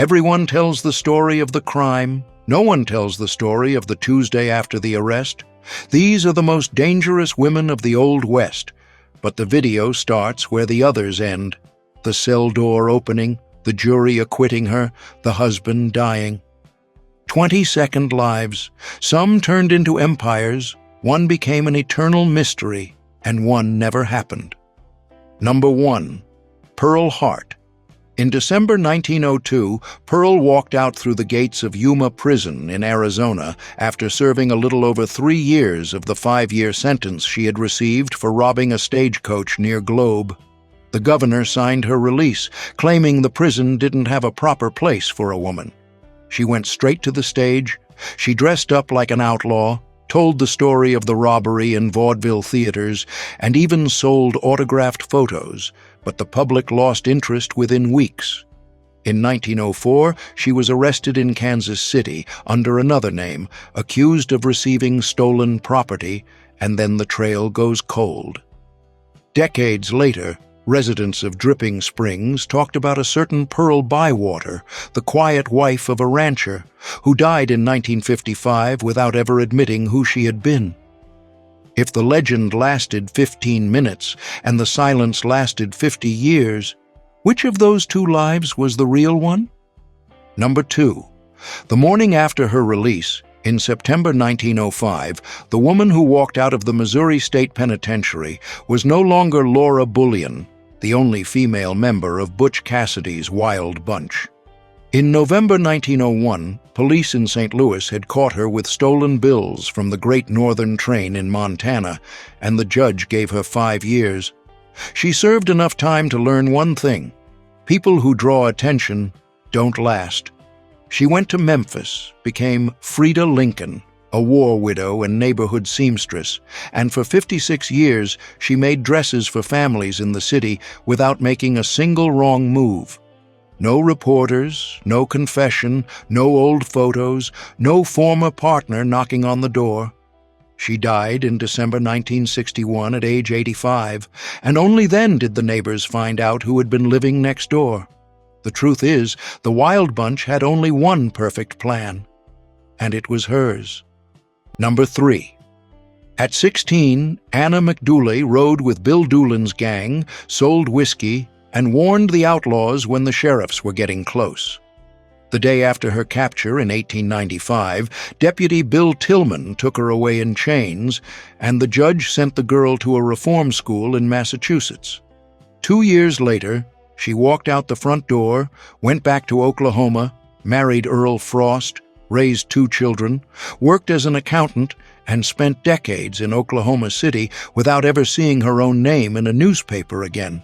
Everyone tells the story of the crime. No one tells the story of the Tuesday after the arrest. These are the most dangerous women of the Old West. But the video starts where the others end. The cell door opening, the jury acquitting her, the husband dying. 20-second lives. Some turned into empires, one became an eternal mystery, and one never happened. Number 1. Pearl Hart. In December 1902, Pearl walked out through the gates of Yuma Prison in Arizona after serving a little over 3 years of the 5-year sentence she had received for robbing a stagecoach near Globe. The governor signed her release, claiming the prison didn't have a proper place for a woman. She went straight to the stage. She dressed up like an outlaw, told the story of the robbery in vaudeville theaters, and even sold autographed photos, but the public lost interest within weeks. In 1904, she was arrested in Kansas City under another name, accused of receiving stolen property, and then the trail goes cold. Decades later, residents of Dripping Springs talked about a certain Pearl Bywater, the quiet wife of a rancher, who died in 1955 without ever admitting who she had been. If the legend lasted 15 minutes and the silence lasted 50 years, which of those two lives was the real one? Number 2. The morning after her release, in September 1905, the woman who walked out of the Missouri State Penitentiary was no longer Laura Bullion, the only female member of Butch Cassidy's Wild Bunch. In November 1901, police in St. Louis had caught her with stolen bills from the Great Northern train in Montana, and the judge gave her 5 years. She served enough time to learn one thing: people who draw attention don't last. She went to Memphis, became Frida Lincoln, a war widow and neighborhood seamstress, and for 56 years she made dresses for families in the city without making a single wrong move. No reporters, no confession, no old photos, no former partner knocking on the door. She died in December 1961 at age 85, and only then did the neighbors find out who had been living next door. The truth is, the Wild Bunch had only one perfect plan, and it was hers. Number 3. At 16, Anna McDooley rode with Bill Doolin's gang, sold whiskey, and warned the outlaws when the sheriffs were getting close. The day after her capture in 1895, Deputy Bill Tillman took her away in chains, and the judge sent the girl to a reform school in Massachusetts. 2 years later, she walked out the front door, went back to Oklahoma, married Earl Frost, raised 2 children, worked as an accountant, and spent decades in Oklahoma City without ever seeing her own name in a newspaper again.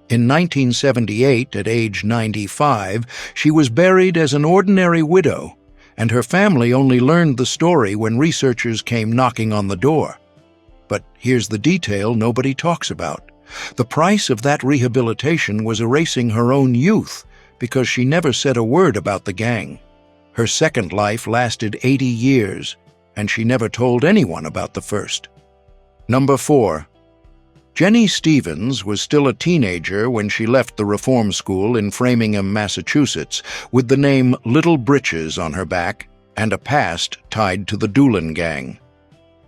In 1978, at age 95, she was buried as an ordinary widow, and her family only learned the story when researchers came knocking on the door. But here's the detail nobody talks about. The price of that rehabilitation was erasing her own youth, because she never said a word about the gang. Her second life lasted 80 years, and she never told anyone about the first. Number 4. Jenny Stevens was still a teenager when she left the reform school in Framingham, Massachusetts, with the name Little Britches on her back and a past tied to the Doolin gang.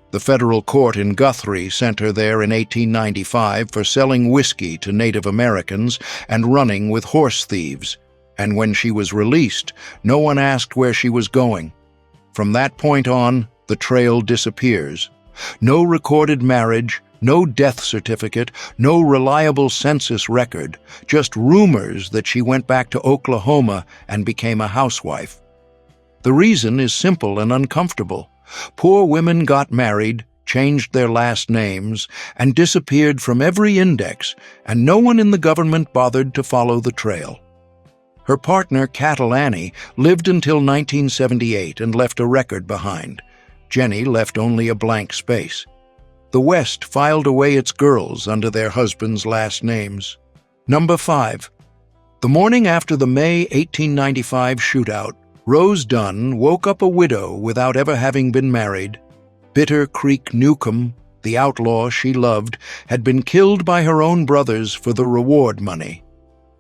The federal court in Guthrie sent her there in 1895 for selling whiskey to Native Americans and running with horse thieves, and when she was released, no one asked where she was going. From that point on, the trail disappears. No recorded marriage, no death certificate, no reliable census record, just rumors that she went back to Oklahoma and became a housewife. The reason is simple and uncomfortable. Poor women got married, changed their last names, and disappeared from every index, and no one in the government bothered to follow the trail. Her partner, Cattle Annie, lived until 1978 and left a record behind. Jenny left only a blank space. The West filed away its girls under their husbands' last names. Number 5. The morning after the May 1895 shootout, Rose Dunn woke up a widow without ever having been married. Bitter Creek Newcomb, the outlaw she loved, had been killed by her own brothers for the reward money.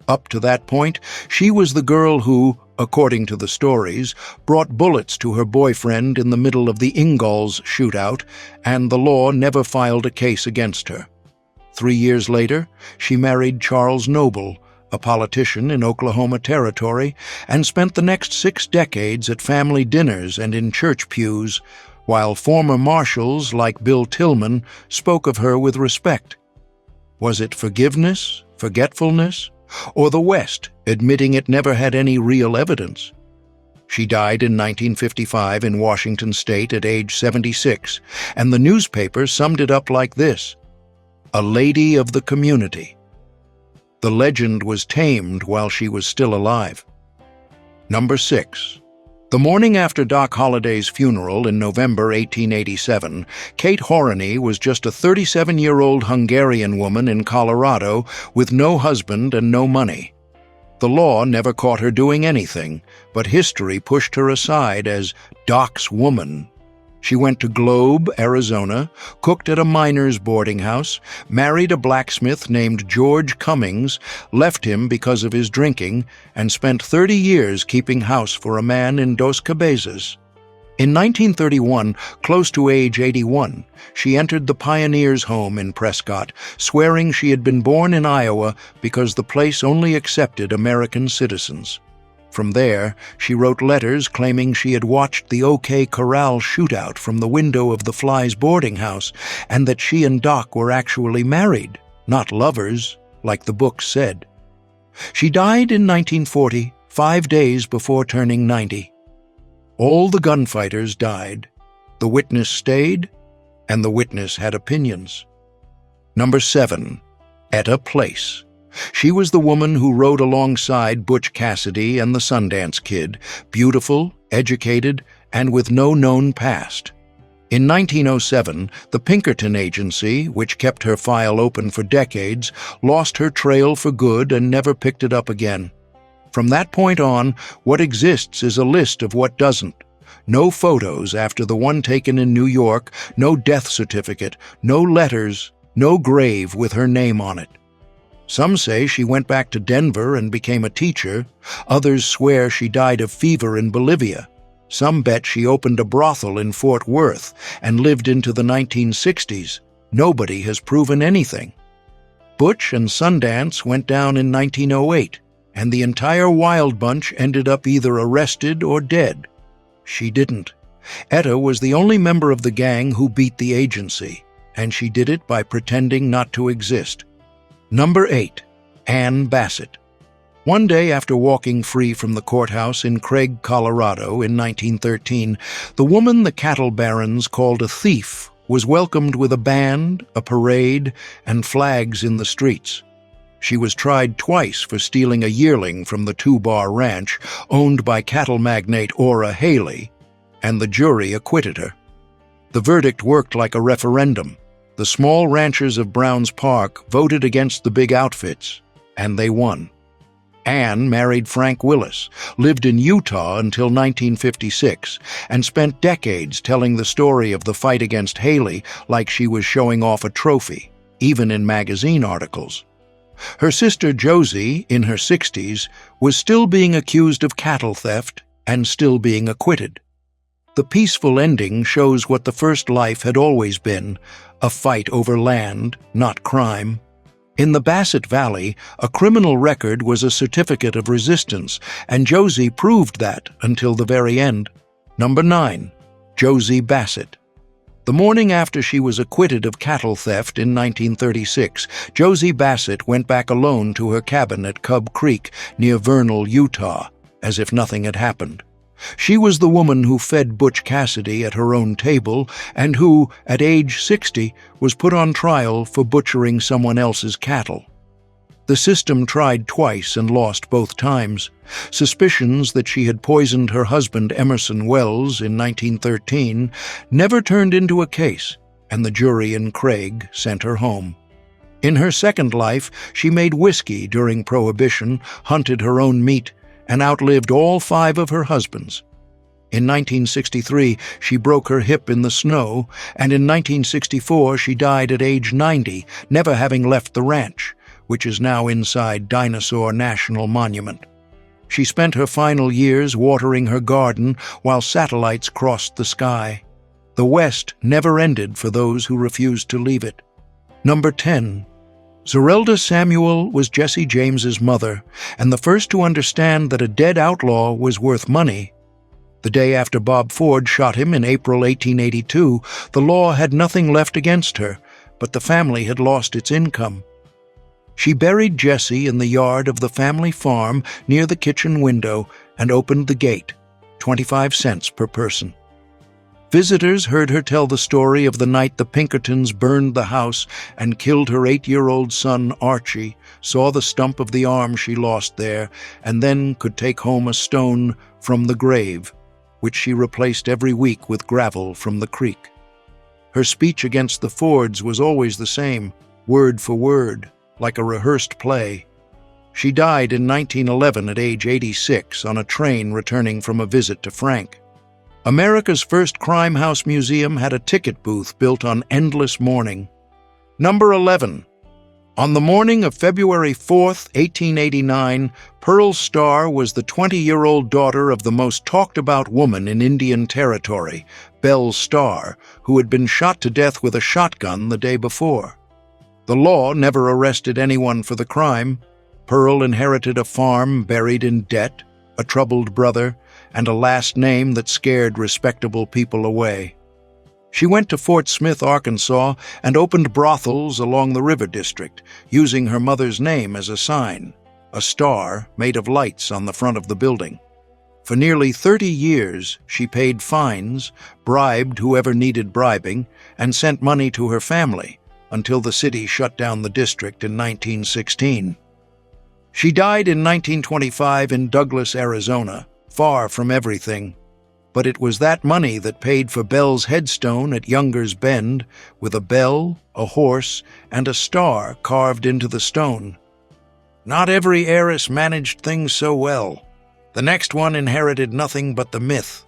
Up to that point, she was the girl who, according to the stories, brought bullets to her boyfriend in the middle of the Ingalls shootout, and the law never filed a case against her. 3 years later, she married Charles Noble, a politician in Oklahoma Territory, and spent the next 6 decades at family dinners and in church pews, while former marshals like Bill Tillman spoke of her with respect. Was it forgiveness, forgetfulness, or the West admitting it never had any real evidence? She died in 1955 in Washington state at age 76, and the newspaper summed it up like this: "A lady of the community." The legend was tamed while she was still alive. Number 6. The morning after Doc Holliday's funeral in November 1887, Kate Horany was just a 37-year-old Hungarian woman in Colorado with no husband and no money. The law never caught her doing anything, but history pushed her aside as Doc's woman. She went to Globe, Arizona, cooked at a miner's boarding house, married a blacksmith named George Cummings, left him because of his drinking, and spent 30 years keeping house for a man in Dos Cabezas. In 1931, close to age 81, she entered the Pioneers' Home in Prescott, swearing she had been born in Iowa because the place only accepted American citizens. From there, she wrote letters claiming she had watched the OK Corral shootout from the window of the Fly's boarding house, and that she and Doc were actually married, not lovers, like the book said. She died in 1940, 5 days before turning 90. All the gunfighters died. The witness stayed, and the witness had opinions. Number 7. Etta Place. She was the woman who rode alongside Butch Cassidy and the Sundance Kid, beautiful, educated, and with no known past. In 1907, the Pinkerton Agency, which kept her file open for decades, lost her trail for good and never picked it up again. From that point on, what exists is a list of what doesn't. No photos after the one taken in New York, no death certificate, no letters, no grave with her name on it. Some say she went back to Denver and became a teacher. Others swear she died of fever in Bolivia. Some bet she opened a brothel in Fort Worth and lived into the 1960s. Nobody has proven anything. Butch and Sundance went down in 1908, and the entire Wild Bunch ended up either arrested or dead. She didn't. Etta was the only member of the gang who beat the agency, and she did it by pretending not to exist. Number 8. Ann Bassett. One day after walking free from the courthouse in Craig, Colorado in 1913, the woman the cattle barons called a thief was welcomed with a band, a parade, and flags in the streets. She was tried twice for stealing a yearling from the Two-Bar Ranch, owned by cattle magnate Ora Haley, and the jury acquitted her. The verdict worked like a referendum. The small ranchers of Browns Park voted against the big outfits, and they won. Ann married Frank Willis, lived in Utah until 1956, and spent decades telling the story of the fight against Haley like she was showing off a trophy, even in magazine articles. Her sister Josie, in her 60s, was still being accused of cattle theft and still being acquitted. The peaceful ending shows what the first life had always been, a fight over land, not crime. In the Bassett Valley, a criminal record was a certificate of resistance, and Josie proved that until the very end. Number 9. Josie Bassett. The morning after she was acquitted of cattle theft in 1936, Josie Bassett went back alone to her cabin at Cub Creek near Vernal, Utah, as if nothing had happened. She was the woman who fed Butch Cassidy at her own table and who, at age 60, was put on trial for butchering someone else's cattle. The system tried twice and lost both times. Suspicions that she had poisoned her husband Emerson Wells in 1913 never turned into a case, and the jury in Craig sent her home. In her second life, she made whiskey during Prohibition, hunted her own meat, and outlived all 5 of her husbands. In 1963, she broke her hip in the snow, and in 1964 she died at age 90, never having left the ranch, which is now inside Dinosaur National Monument. She spent her final years watering her garden while satellites crossed the sky. The West never ended for those who refused to leave it. Number 10. Zerelda Samuel was Jesse James's mother, and the first to understand that a dead outlaw was worth money. The day after Bob Ford shot him in April 1882, the law had nothing left against her, but the family had lost its income. She buried Jesse in the yard of the family farm near the kitchen window and opened the gate, 25 cents per person. Visitors heard her tell the story of the night the Pinkertons burned the house and killed her 8-year-old son Archie, saw the stump of the arm she lost there, and then could take home a stone from the grave, which she replaced every week with gravel from the creek. Her speech against the Fords was always the same, word for word, like a rehearsed play. She died in 1911 at age 86 on a train returning from a visit to Frank. America's first Crime House museum had a ticket booth built on Endless Morning. Number 11. On the morning of February 4, 1889, Pearl Starr was the 20-year-old daughter of the most talked-about woman in Indian Territory, Belle Starr, who had been shot to death with a shotgun the day before. The law never arrested anyone for the crime. Pearl inherited a farm buried in debt, a troubled brother, and a last name that scared respectable people away. She went to Fort Smith, Arkansas, and opened brothels along the river district, using her mother's name as a sign, a star made of lights on the front of the building. For nearly 30 years, she paid fines, bribed whoever needed bribing, and sent money to her family, until the city shut down the district in 1916. She died in 1925 in Douglas, Arizona, far from everything. But it was that money that paid for Belle's headstone at Younger's Bend, with a bell, a horse, and a star carved into the stone. Not every heiress managed things so well. The next one inherited nothing but the myth.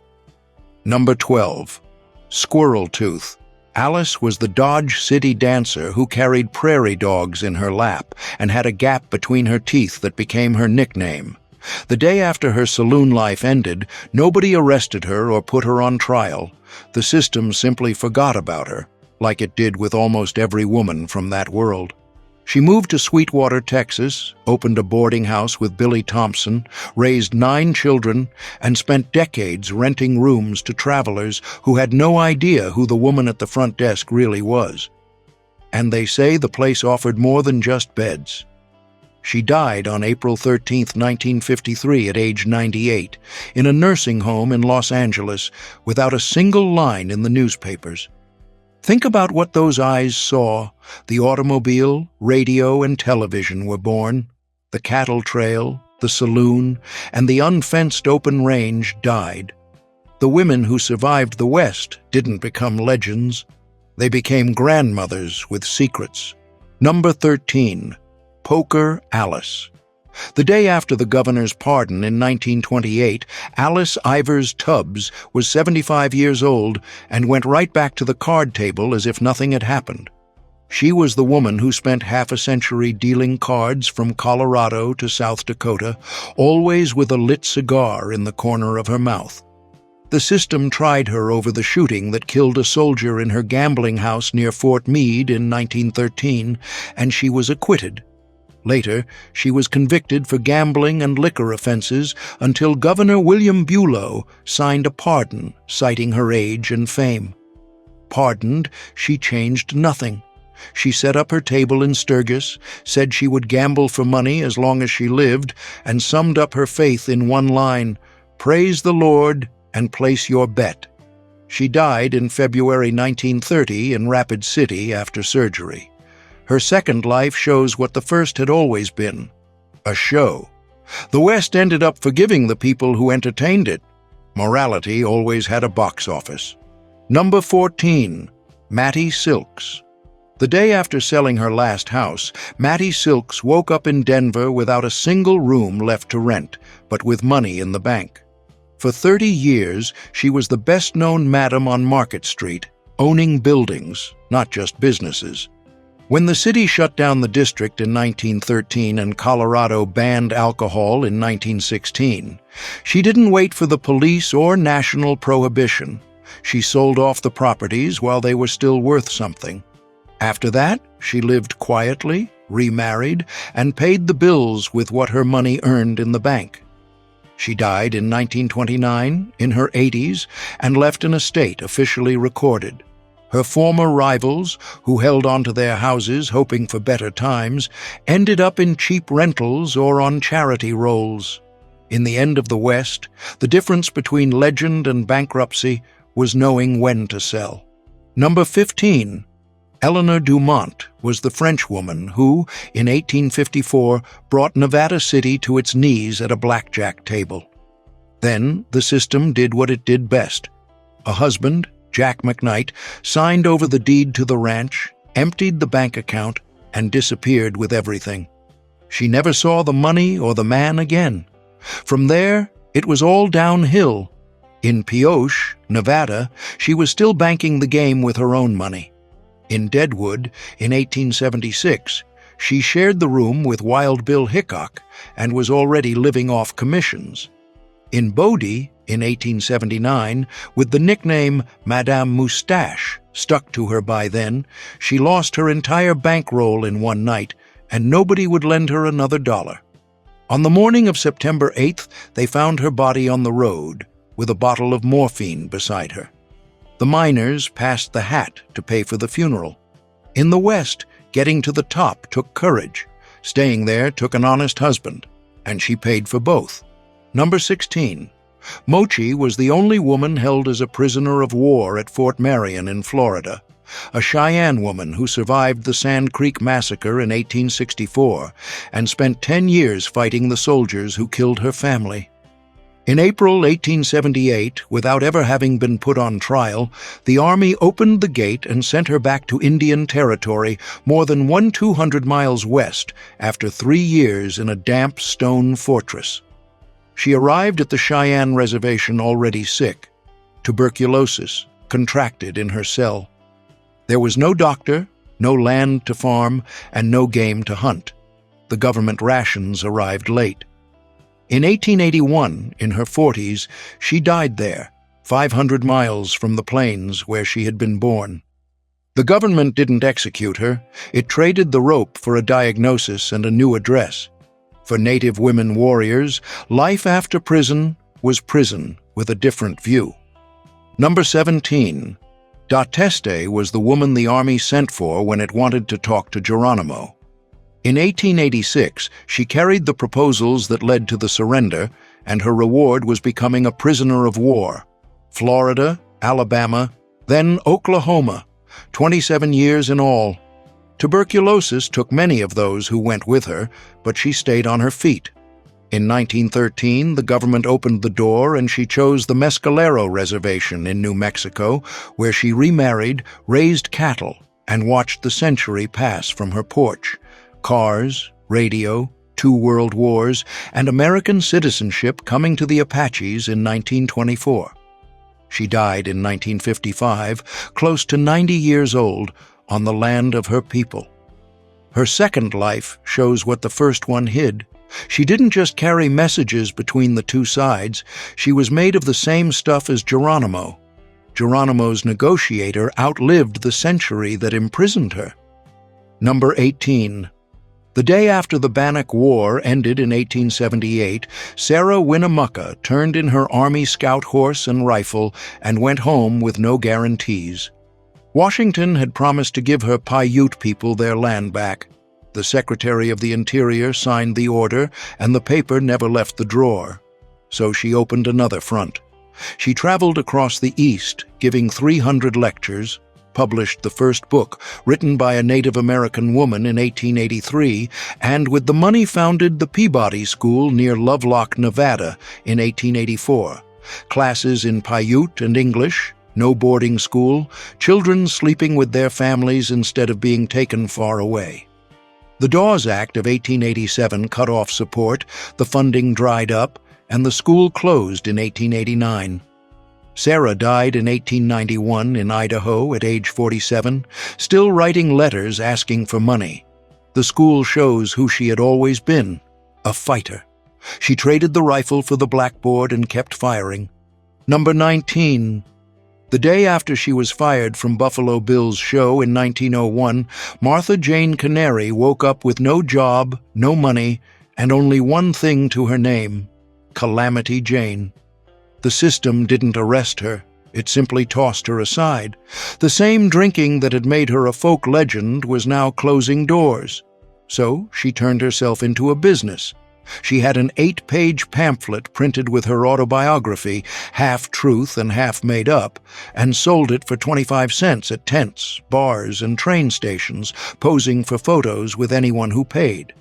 Number 12. Squirrel Tooth. Alice was the Dodge City dancer who carried prairie dogs in her lap and had a gap between her teeth that became her nickname. The day after her saloon life ended, nobody arrested her or put her on trial. The system simply forgot about her, like it did with almost every woman from that world. She moved to Sweetwater, Texas, opened a boarding house with Billy Thompson, raised 9 children, and spent decades renting rooms to travelers who had no idea who the woman at the front desk really was. And they say the place offered more than just beds. She died on April 13, 1953, at age 98, in a nursing home in Los Angeles, without a single line in the newspapers. Think about what those eyes saw. The automobile, radio, and television were born. The cattle trail, the saloon, and the unfenced open range died. The women who survived the West didn't become legends. They became grandmothers with secrets. Number 13. Poker Alice. The day after the governor's pardon in 1928, Alice Ivers Tubbs was 75 years old and went right back to the card table as if nothing had happened. She was the woman who spent half a century dealing cards from Colorado to South Dakota, always with a lit cigar in the corner of her mouth. The system tried her over the shooting that killed a soldier in her gambling house near Fort Meade in 1913, and she was acquitted. Later, she was convicted for gambling and liquor offenses until Governor William Bulow signed a pardon, citing her age and fame. Pardoned, she changed nothing. She set up her table in Sturgis, said she would gamble for money as long as she lived, and summed up her faith in one line, "Praise the Lord and place your bet." She died in February 1930 in Rapid City after surgery. Her second life shows what the first had always been, a show. The West ended up forgiving the people who entertained it. Morality always had a box office. Number 14. Mattie Silks. The day after selling her last house, Mattie Silks woke up in Denver without a single room left to rent, but with money in the bank. For 30 years, she was the best-known madam on Market Street, owning buildings, not just businesses. When the city shut down the district in 1913 and Colorado banned alcohol in 1916, she didn't wait for the police or national prohibition. She sold off the properties while they were still worth something. After that, she lived quietly, remarried, and paid the bills with what her money earned in the bank. She died in 1929, in her 80s, and left an estate officially recorded. Her former rivals, who held onto their houses hoping for better times, ended up in cheap rentals or on charity rolls. In the end of the West, the difference between legend and bankruptcy was knowing when to sell. Number 15. Eleanor Dumont was the French woman who, in 1854, brought Nevada City to its knees at a blackjack table. Then the system did what it did best. A husband, Jack McKnight, signed over the deed to the ranch, emptied the bank account, and disappeared with everything. She never saw the money or the man again. From there, it was all downhill. In Pioche, Nevada, she was still banking the game with her own money. In Deadwood, in 1876, she shared the room with Wild Bill Hickok and was already living off commissions. In Bodie, in 1879, with the nickname Madame Moustache stuck to her by then, she lost her entire bankroll in one night, and nobody would lend her another dollar. On the morning of September 8th, they found her body on the road, with a bottle of morphine beside her. The miners passed the hat to pay for the funeral. In the West, getting to the top took courage. Staying there took an honest husband, and she paid for both. Number 16. Mochi was the only woman held as a prisoner of war at Fort Marion in Florida, a Cheyenne woman who survived the Sand Creek Massacre in 1864 and spent 10 years fighting the soldiers who killed her family. In April 1878, without ever having been put on trial, the Army opened the gate and sent her back to Indian Territory more than 200 miles west after 3 years in a damp stone fortress. She arrived at the Cheyenne Reservation already sick, tuberculosis contracted in her cell. There was no doctor, no land to farm, and no game to hunt. The government rations arrived late. In 1881, in her 40s, she died there, 500 miles from the plains where she had been born. The government didn't execute her. It traded the rope for a diagnosis and a new address. For Native women warriors, life after prison was prison with a different view. Number 17. D'Ateste was the woman the Army sent for when it wanted to talk to Geronimo. In 1886, she carried the proposals that led to the surrender, and her reward was becoming a prisoner of war. Florida, Alabama, then Oklahoma, 27 years in all. Tuberculosis took many of those who went with her, but she stayed on her feet. In 1913, the government opened the door and she chose the Mescalero Reservation in New Mexico, where she remarried, raised cattle, and watched the century pass from her porch. Cars, radio, 2 world wars, and American citizenship coming to the Apaches in 1924. She died in 1955, close to 90 years old, on the land of her people. Her second life shows what the first one hid. She didn't just carry messages between the two sides, she was made of the same stuff as Geronimo. Geronimo's negotiator outlived the century that imprisoned her. Number 18. The day after the Bannock War ended in 1878, Sarah Winnemucca turned in her Army Scout horse and rifle and went home with no guarantees. Washington had promised to give her Paiute people their land back. The Secretary of the Interior signed the order, and the paper never left the drawer. So she opened another front. She traveled across the East, giving 300 lectures, published the first book, written by a Native American woman in 1883, and with the money founded the Peabody School near Lovelock, Nevada in 1884. Classes in Paiute and English, no boarding school, children sleeping with their families instead of being taken far away. The Dawes Act of 1887 cut off support, the funding dried up, and the school closed in 1889. Sarah died in 1891 in Idaho at age 47, still writing letters asking for money. The school shows who she had always been, a fighter. She traded the rifle for the blackboard and kept firing. Number 19. The day after she was fired from Buffalo Bill's show in 1901, Martha Jane Canary woke up with no job, no money, and only one thing to her name: Calamity Jane. The system didn't arrest her. It simply tossed her aside. The same drinking that had made her a folk legend was now closing doors. So she turned herself into a business. She had an 8-page pamphlet printed with her autobiography, half truth and half made up, and sold it for 25 cents at tents, bars, and train stations, posing for photos with anyone who paid.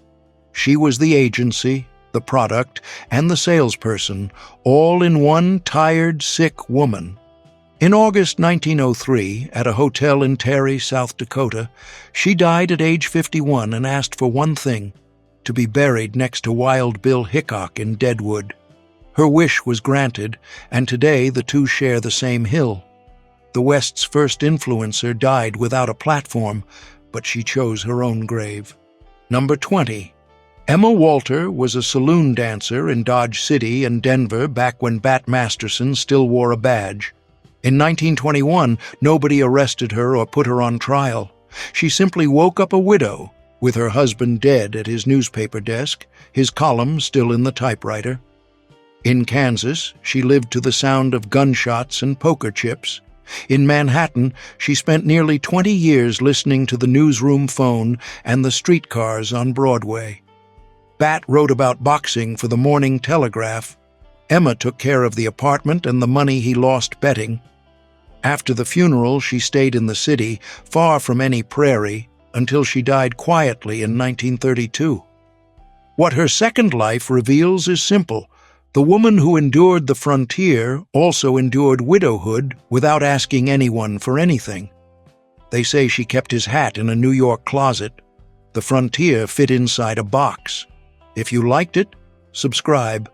She was the agency, the product, and the salesperson, all in one tired, sick woman. In August 1903, at a hotel in Terry, South Dakota, she died at age 51 and asked for one thing: to be buried next to Wild Bill Hickok in Deadwood. Her wish was granted, and today the two share the same hill. The West's first influencer died without a platform, but she chose her own grave. Number 20. Emma Walter was a saloon dancer in Dodge City and Denver back when Bat Masterson still wore a badge. In 1921, nobody arrested her or put her on trial. She simply woke up a widow, with her husband dead at his newspaper desk, his column still in the typewriter. In Kansas, she lived to the sound of gunshots and poker chips. In Manhattan, she spent nearly 20 years listening to the newsroom phone and the streetcars on Broadway. Bat wrote about boxing for the Morning Telegraph. Emma took care of the apartment and the money he lost betting. After the funeral, she stayed in the city, far from any prairie, until she died quietly in 1932. What her second life reveals is simple. The woman who endured the frontier also endured widowhood without asking anyone for anything. They say she kept his hat in a New York closet. The frontier fit inside a box. If you liked it, subscribe.